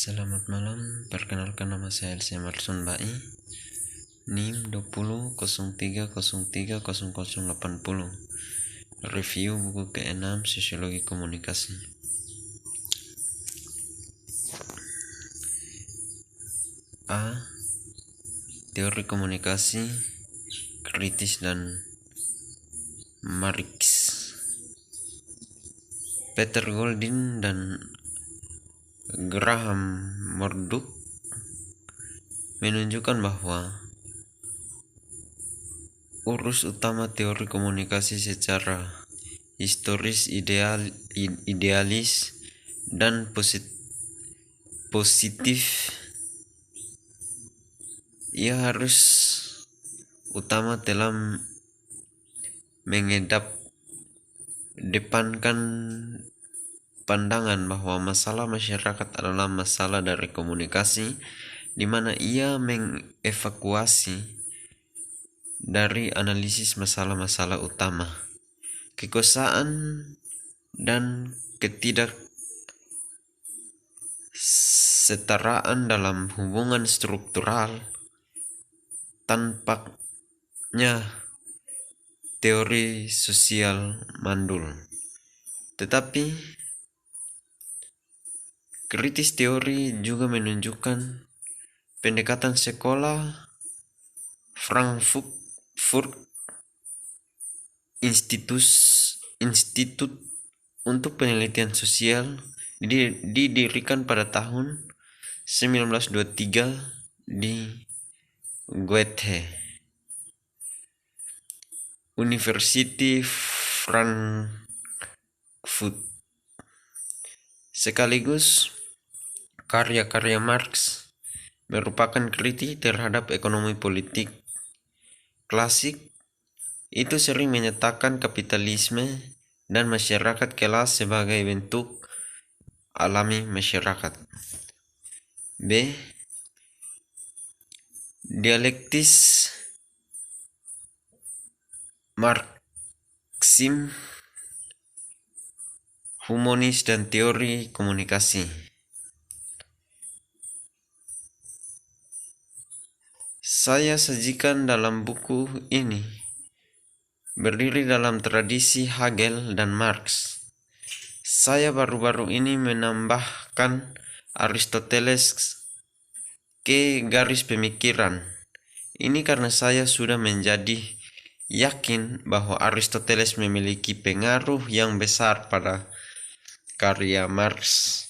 Selamat malam, perkenalkan nama saya Elsa Marson Bai, NIM 2003030080. Review buku ke-6 Sosiologi Komunikasi. A. Teori komunikasi kritis dan Marx. Peter Goldin dan Graham Murdoch menunjukkan bahwa urus utama teori komunikasi secara historis, idealis, dan positif, ia harus utama telah mengedepankan pandangan bahwa masalah masyarakat adalah masalah dari komunikasi, di mana ia mengevakuasi dari analisis masalah-masalah utama, kekuasaan dan ketidaksetaraan dalam hubungan struktural. Tampaknya teori sosial mandul, tetapi kritis teori juga menunjukkan pendekatan sekolah Frankfurt Institute untuk Penelitian Sosial didirikan pada tahun 1923 di Goethe University Frankfurt. Sekaligus karya-karya Marx merupakan kritik terhadap ekonomi politik klasik. Itu sering menyatakan kapitalisme dan masyarakat kelas sebagai bentuk alami masyarakat. B. Dialektis Marxisme, humanis, dan teori komunikasi. Saya sajikan dalam buku ini berdiri dalam tradisi Hegel dan Marx. Saya baru-baru ini menambahkan Aristoteles ke garis pemikiran ini karena saya sudah menjadi yakin bahwa Aristoteles memiliki pengaruh yang besar pada karya Marx.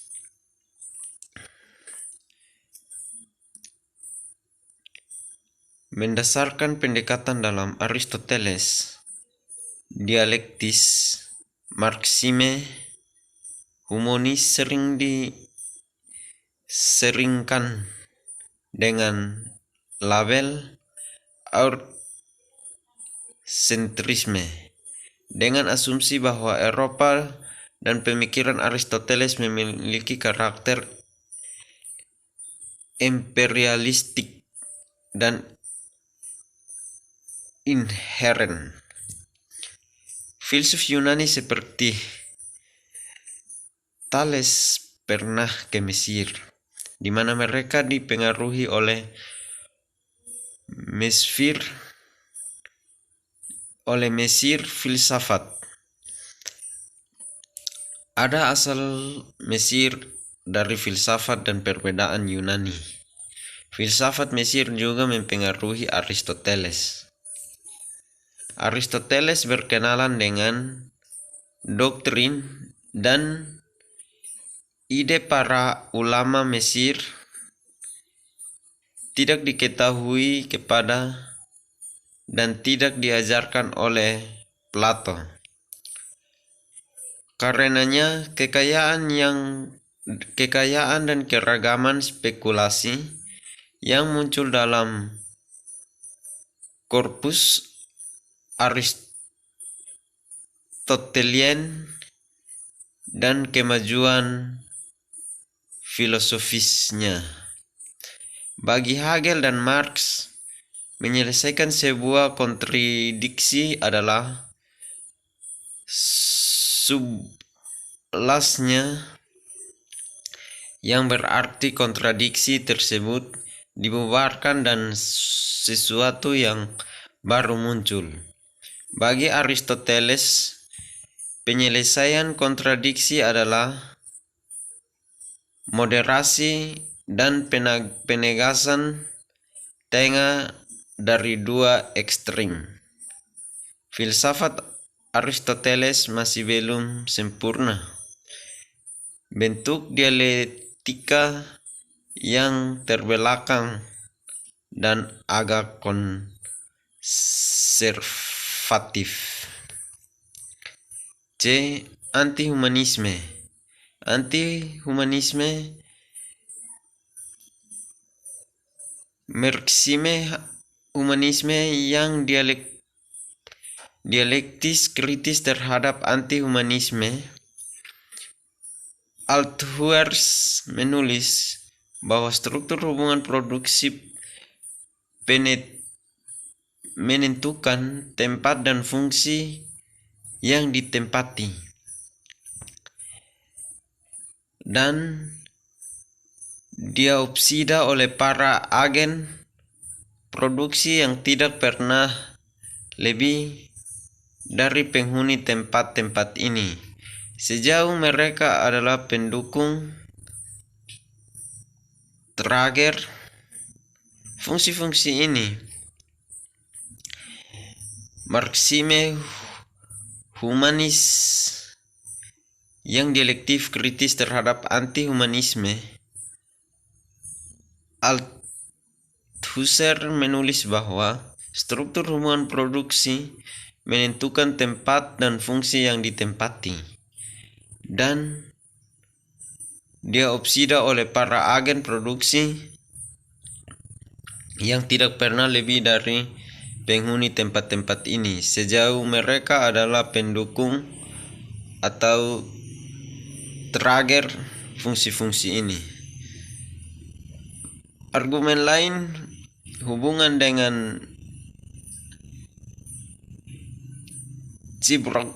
Mendasarkan pendekatan dalam Aristoteles, dialektis Marxisme humanis sering diseringkan dengan label Eurocentrisme, dengan asumsi bahwa Eropa dan pemikiran Aristoteles memiliki karakter imperialistik dan inheren. Filsuf Yunani seperti Thales pernah ke Mesir, di mana mereka dipengaruhi oleh Mesir filsafat. Ada asal Mesir dari filsafat dan perbedaan Yunani. Filsafat Mesir juga mempengaruhi Aristoteles. Aristoteles berkenalan dengan doktrin dan ide para ulama Mesir tidak diketahui kepada dan tidak diajarkan oleh Plato. Karenanya kekayaan dan keragaman spekulasi yang muncul dalam korpus Aristotelian dan kemajuan filosofisnya. Bagi Hegel dan Marx, menyelesaikan sebuah kontradiksi adalah sublasnya yang berarti kontradiksi tersebut dibubarkan dan sesuatu yang baru muncul. Bagi Aristoteles, penyelesaian kontradiksi adalah moderasi dan penegasan tengah dari dua ekstrim. Filsafat Aristoteles masih belum sempurna. Bentuk dialektika yang terbelakang dan agak konservatif. C. Antihumanisme. Antihumanisme Marxisme humanisme yang dialektis kritis terhadap antihumanisme. Althusser menulis bahwa struktur hubungan produksi menentukan tempat dan fungsi yang ditempati, dan diopsida oleh para agen produksi yang tidak pernah lebih dari penghuni tempat-tempat ini, sejauh mereka adalah pendukung terakhir fungsi-fungsi ini. Marxisme humanis yang dialektif kritis terhadap anti-humanisme. Althusser menulis bahwa struktur hubungan produksi menentukan tempat dan fungsi yang ditempati, dan diopsida oleh para agen produksi yang tidak pernah lebih dari penghuni tempat-tempat ini, sejauh mereka adalah pendukung atau terakhir fungsi-fungsi ini. Argumen lain hubungan dengan Cyborg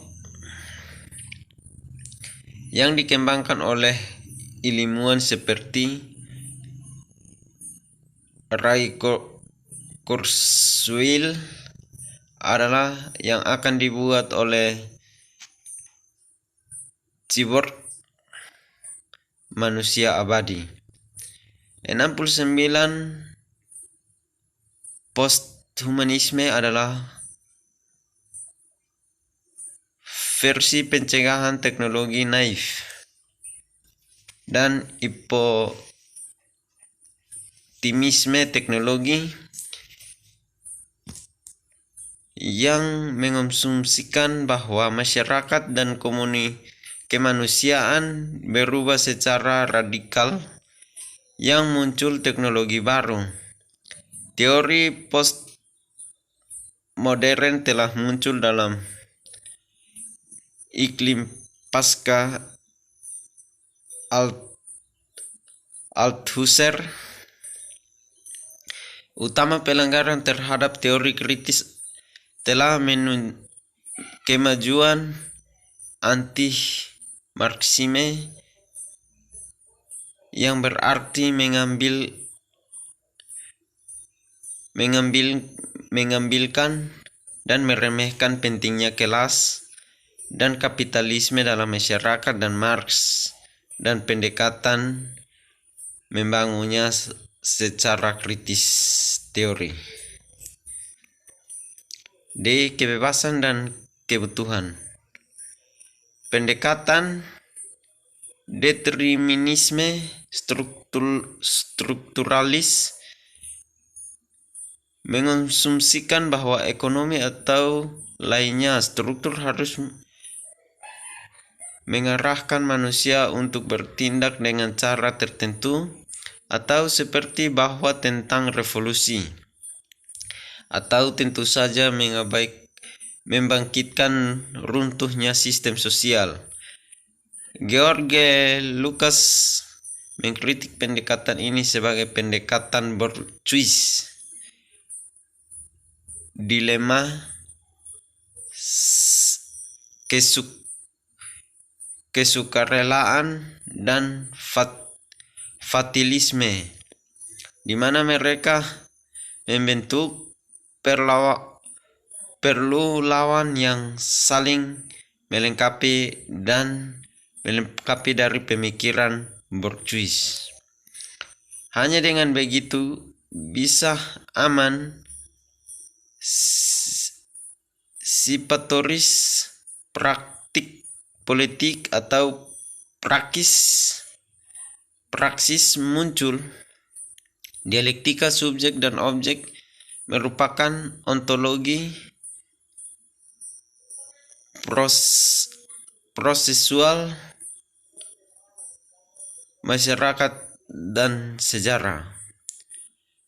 yang dikembangkan oleh ilmuwan seperti Ray Kurzweil adalah yang akan dibuat oleh cyborg manusia abadi. 69 posthumanisme adalah versi pencegahan teknologi naif dan optimisme teknologi yang mengasumsikan bahwa masyarakat dan kemanusiaan berubah secara radikal yang muncul teknologi baru. Teori postmodern telah muncul dalam iklim pasca Althusser. Utama pelanggaran terhadap teori kritis telah kemajuan anti-Marxisme yang berarti mengambilkan dan meremehkan pentingnya kelas dan kapitalisme dalam masyarakat, dan Marx dan pendekatan membangunnya secara kritis teori. D. Kebebasan dan kebutuhan. Pendekatan determinisme strukturalis mengasumsikan bahwa ekonomi atau lainnya struktur harus mengarahkan manusia untuk bertindak dengan cara tertentu, atau seperti bahwa tentang revolusi, atau tentu saja membangkitkan runtuhnya sistem sosial. George Lucas mengkritik pendekatan ini sebagai pendekatan virtuis. Dilema kesukarelaan dan fatalisme, di mana mereka membentuk perlu lawan yang saling melengkapi dari pemikiran Bourdieu. Hanya dengan begitu bisa aman sipatoris praktik politik atau praksis muncul. Dialektika subjek dan objek merupakan ontologi prosesual masyarakat dan sejarah.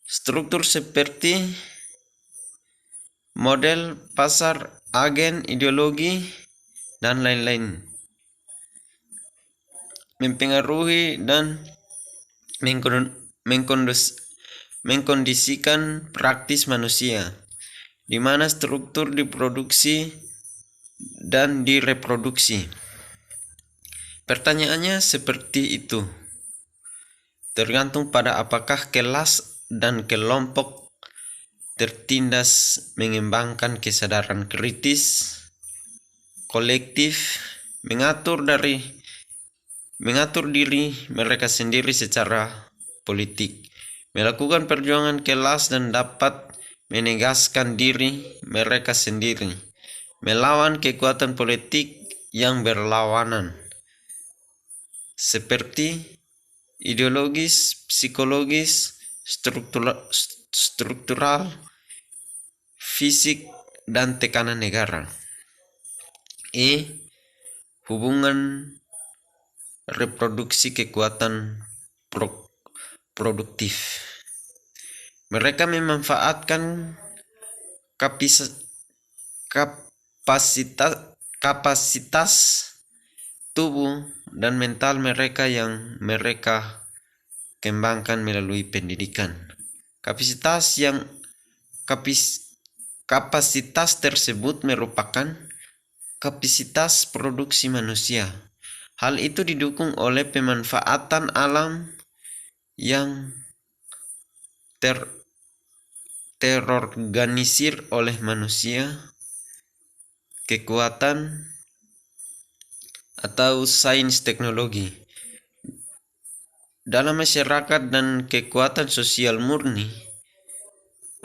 Struktur seperti model pasar, agen, ideologi, dan lain-lain mempengaruhi dan mengkondisikan praktis manusia, di mana struktur diproduksi dan direproduksi. Pertanyaannya seperti itu, tergantung pada apakah kelas dan kelompok tertindas mengembangkan kesadaran kritis kolektif, mengatur diri mereka sendiri secara politik, melakukan perjuangan kelas dan dapat menegaskan diri mereka sendiri, melawan kekuatan politik yang berlawanan, seperti ideologis, psikologis, struktural, fisik, dan tekanan negara. Hubungan reproduksi kekuatan produktif. Mereka memanfaatkan kapasitas tubuh dan mental mereka yang mereka kembangkan melalui pendidikan. Kapasitas tersebut merupakan kapasitas produksi manusia. Hal itu didukung oleh pemanfaatan alam yang terorganisir oleh manusia, kekuatan atau sains teknologi dalam masyarakat, dan kekuatan sosial murni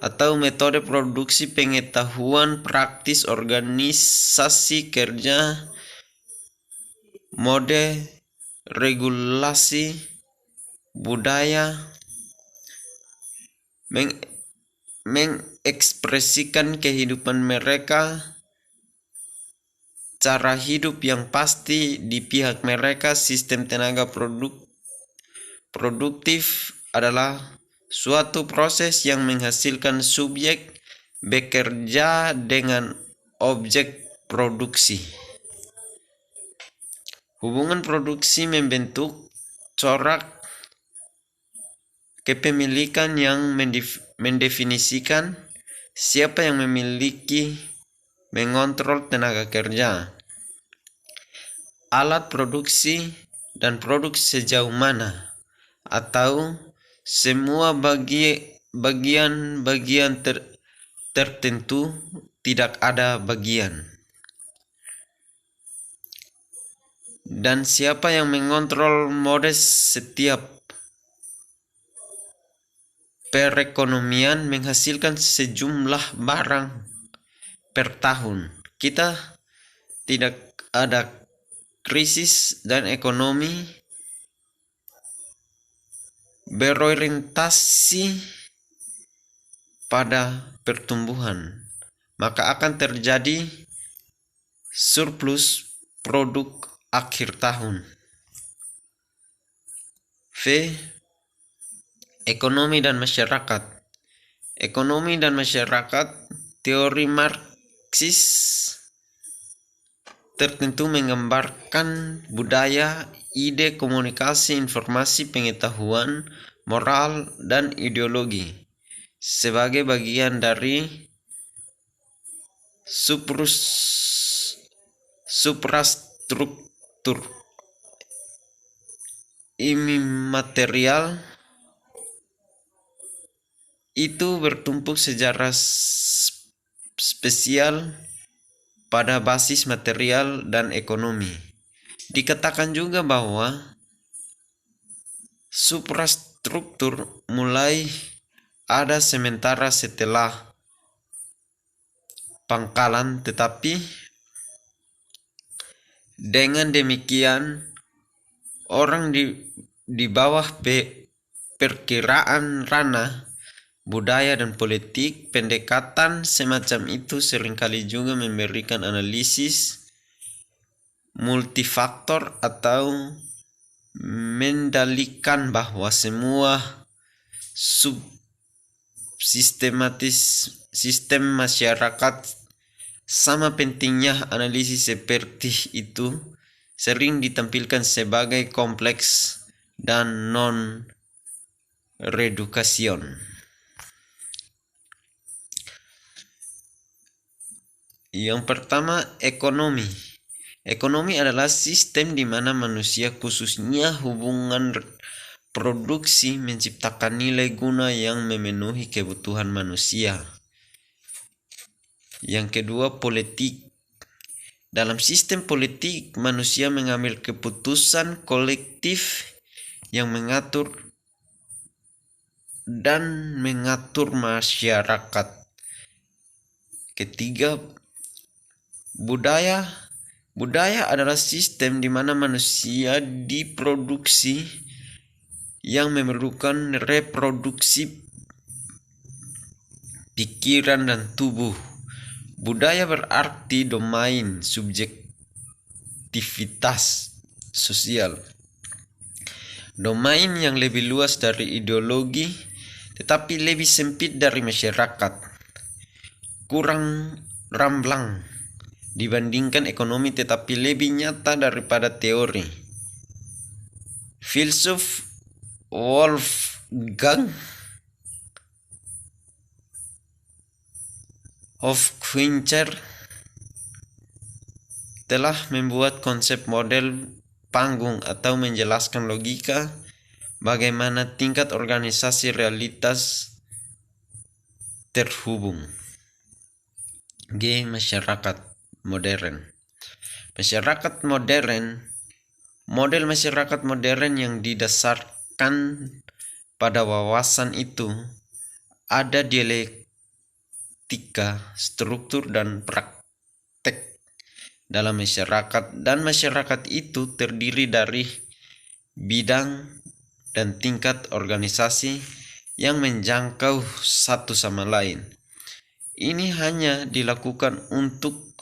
atau metode produksi pengetahuan, praktis, organisasi kerja, mode, regulasi, budaya, mengekspresikan kehidupan mereka, cara hidup yang pasti di pihak mereka. Sistem tenaga produktif adalah suatu proses yang menghasilkan subjek bekerja dengan objek produksi. Hubungan produksi membentuk corak kepemilikan yang mendefinisikan siapa yang mengontrol tenaga kerja, alat produksi, dan produk sejauh mana, atau semua bagian tertentu, tidak ada bagian. Dan siapa yang mengontrol mode setiap perekonomian menghasilkan sejumlah barang per tahun. Kita tidak ada krisis dan ekonomi berorientasi pada pertumbuhan, maka akan terjadi surplus produk akhir tahun. Ekonomi dan masyarakat. Ekonomi dan masyarakat, teori Marxis tertentu menggambarkan budaya, ide, komunikasi, informasi, pengetahuan, moral, dan ideologi sebagai bagian dari suprastruktur imaterial itu bertumpuk secara spesial pada basis material dan ekonomi. Dikatakan juga bahwa suprastruktur mulai ada sementara setelah pangkalan, tetapi dengan demikian orang di bawah perkiraan ranah budaya dan politik, pendekatan semacam itu seringkali juga memberikan analisis multifaktor atau mendalikan bahwa semua sistem masyarakat sama pentingnya. Analisis seperti itu sering ditampilkan sebagai kompleks dan non-reduction. Yang pertama, ekonomi. Ekonomi adalah sistem di mana manusia, khususnya hubungan produksi, menciptakan nilai guna yang memenuhi kebutuhan manusia. Yang kedua, politik. Dalam sistem politik, manusia mengambil keputusan kolektif yang mengatur masyarakat. Ketiga, budaya. Budaya adalah sistem di mana manusia diproduksi yang memerlukan reproduksi pikiran dan tubuh. Budaya berarti domain subjektivitas sosial. Domain yang lebih luas dari ideologi, tetapi lebih sempit dari masyarakat. Kurang ramblang dibandingkan ekonomi, tetapi lebih nyata daripada teori. Filsuf Wolfgang Hofstadter telah membuat konsep model panggung atau menjelaskan logika bagaimana tingkat organisasi realitas terhubung. G. Masyarakat modern. Masyarakat modern, model masyarakat modern yang didasarkan pada wawasan itu ada dialektika, struktur, dan praktek dalam masyarakat, dan masyarakat itu terdiri dari bidang dan tingkat organisasi yang menjangkau satu sama lain. Ini hanya dilakukan untuk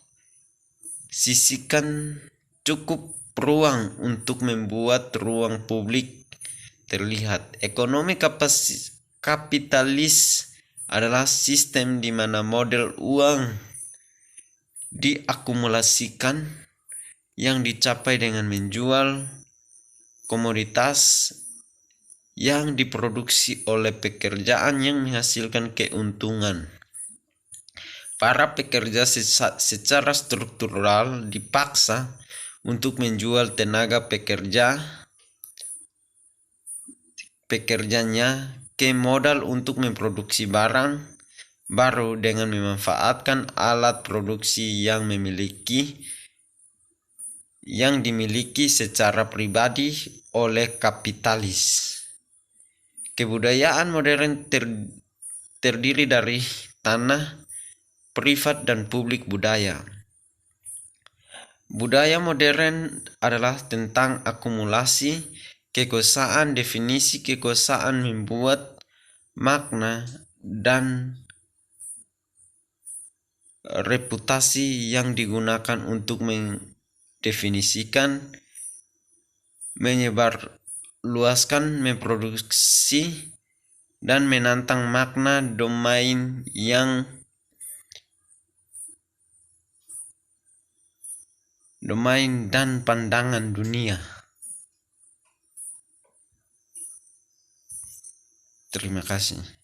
sisihkan cukup ruang untuk membuat ruang publik terlihat. Ekonomi kapitalis adalah sistem di mana model uang diakumulasikan yang dicapai dengan menjual komoditas yang diproduksi oleh pekerjaan yang menghasilkan keuntungan. Para pekerja secara struktural dipaksa untuk menjual tenaga pekerjanya ke modal untuk memproduksi barang baru dengan memanfaatkan alat produksi yang dimiliki secara pribadi oleh kapitalis. Kebudayaan modern terdiri dari tanah, privat, dan publik budaya. Budaya modern adalah tentang akumulasi kekuasaan. Definisi kekuasaan membuat makna dan reputasi yang digunakan untuk mendefinisikan, menyebarluaskan, memproduksi, dan menantang makna domain dan pandangan dunia. Terima kasih.